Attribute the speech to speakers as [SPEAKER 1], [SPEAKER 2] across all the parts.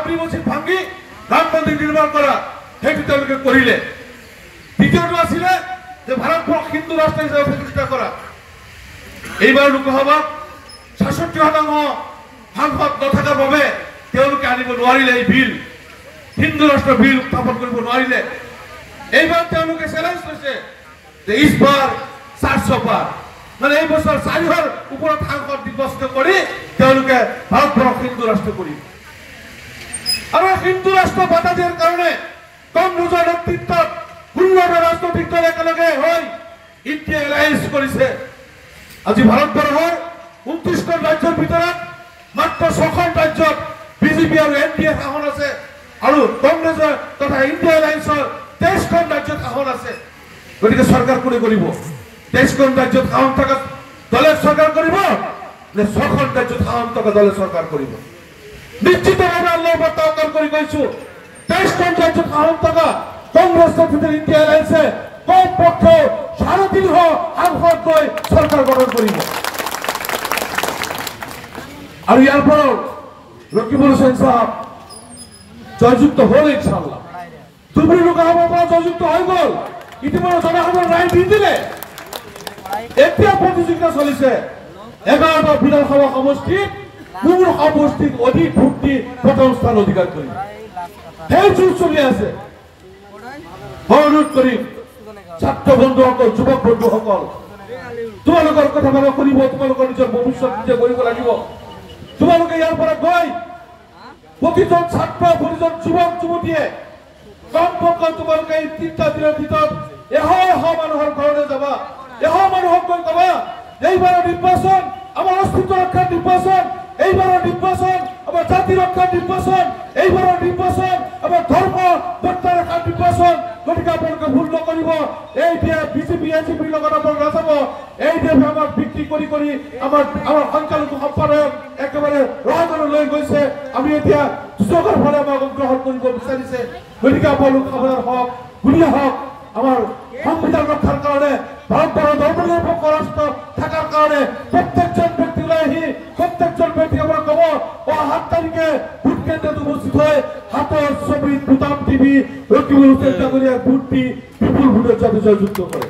[SPEAKER 1] বাবৰি মছজিদ ভাঙি ৰাম মন্দিৰ নিৰ্মাণ কৰা সেইটো তেওঁলোকে কৰিলে দ্বিতীয়টো আছিলে যে ভাৰতবৰ্ষ হিন্দু ৰাষ্ট্ৰ হিচাপে প্ৰতিষ্ঠা কৰা এইবাৰ লোকসভাত 66% সাংসদ নথকাৰ বাবে তেওঁলোকে আনিব নোৱাৰিলে এই বিল হিন্দু ৰাষ্ট্ৰ বিল উত্থাপন কৰিব নোৱাৰিলে এইবাৰ তেওঁলোকে চেলেঞ্জ লৈছে যে ইছবাৰ 400 পাৰ মানে এই বছৰ 400ৰ ওপৰত সাংসদ নিৰ্বাচিত কৰি তেওঁলোকে ভাৰতবৰ্ষ হিন্দু ৰাষ্ট্ৰ কৰিব আৰু হিন্দু ৰাষ্ট্ৰ বাধা দিয়াৰ কাৰণে কংগ্ৰেছৰ নেতৃত্বত 16টা ৰাজনৈতিক দল একেলগে হৈ ইণ্ডিয়া এলায়েন্স কৰিছে আজি ভাৰতবৰ্ষৰ 29খন ৰাজ্যৰ ভিতৰত মাত্ৰ 6খন ৰাজ্যত বিজেপি আৰু এনডিএ শাসন আছে আৰু কংগ্ৰেছৰ তথা ইণ্ডিয়া এলায়েন্সৰ 23খন ৰাজ্যত শাসন আছে গতিকে চৰকাৰ কোনে কৰিব 23খন ৰাজ্যত শাসন থকা দলে চৰকাৰ কৰিব নে 6খন ৰাজ্যত শাসন থকা দলে চৰকাৰ কৰিব নিশ্চিতভাৱে আল্লাহ বাতাৱকাৰ কৰি কৈছো 23খন ৰাজ্যত শাসন থকা কংগ্ৰেছ তথা ইণ্ডিয়া এলায়েন্সে কমপক্ষে 350 সাংসদ লৈ চৰকাৰ গঠন কৰিব আৰু ইয়াৰ পৰাও ৰকিবুল হুছেইন সাহেব জয়যুক্ত হ'ল ইনশাআল্লাহ ধুবুৰী লোকসভাৰ পৰা জয়যুক্ত হৈ গ'ল ইতিমধ্যে জনসাধাৰণ ৰায় দি দিলে এতিয়া প্ৰতিযোগিতা চলিছে 11টা বিধানসভা সমষ্টিত কোন সমষ্টিত অধিক ভোট দি প্ৰথম স্থান অধিকাৰ কৰিব সেই যুঁজ চলি আছে অনুৰোধ কৰিম ছাত্ৰ বন্ধুসকল যুৱক বন্ধুসকল তোমালোকৰ কথা ভাবা কৰিব তোমালোকৰ নিজৰ ভৱিষ্যত নিজে কৰিব লাগিব তোমালোকে ইয়াৰ পৰা গৈ প্ৰতিজন ছাত্ৰ প্ৰতিজন যুৱক যুৱতীয়ে কমপক্ষে তোমালোকে এই 3টা দিনৰ ভিতৰত এশ মানুহৰ ঘৰলৈ যাবা এশ মানুহক গৈ কবা এইবাৰৰ নিৰ্বাচন আমাৰ অস্তিত্ব ৰক্ষাৰ নিৰ্বাচন এইবাৰৰ নিৰ্বাচন আমাৰ জাতি ৰক্ষাৰ নিৰ্বাচন এইবাৰৰ নিৰ্বাচন আমাৰ ধৰ্ম বৰ্তাৰ ৰক্ষাৰ নিৰ্বাচন গতিকে আপোনালোকে ভুল নকৰিব এই দিয়া বিজেপি এনচিপিৰ লগত আপোনালোক নাযাব এই দেশে আমাক বিক্ৰী কৰি আমাৰ সংখ্যালঘু সম্প্ৰদায়ক একেবাৰে ৰহালৈ লৈ গৈছে আমি এতিয়া সুযোগৰ ফালে আমাক গ্ৰহণ কৰিব বিচাৰিছে গতিকে আপোনালোক সাৱধান হওক গুলীয়া হওক আমাৰ সংবিধান ৰক্ষাৰ কাৰণে ভাৰতবৰ্ষৰ ধৰ্মনিৰপেক্ষ ৰাষ্ট্ৰ থকাৰ কাৰণে প্ৰত্যেকজন ব্যক্তি ওলাই আহি প্ৰত্যেকজন ব্যক্তিক আমাৰ ক'ব 7 তাৰিখে ভোট কেন্দ্ৰত উপস্থিত হৈ হাতৰ ছবিত বুটাম টিভি ৰকিবুল হুছেইন ডাঙৰীয়াক ভোট দি বিপুল ভোটৰ যাতে জয়যুক্ত কৰে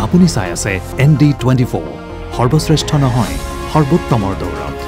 [SPEAKER 2] আপুনি চাই আছে ND24 সৰ্বশ্ৰেষ্ঠ নহয় সৰ্বোত্তমৰ দৌৰ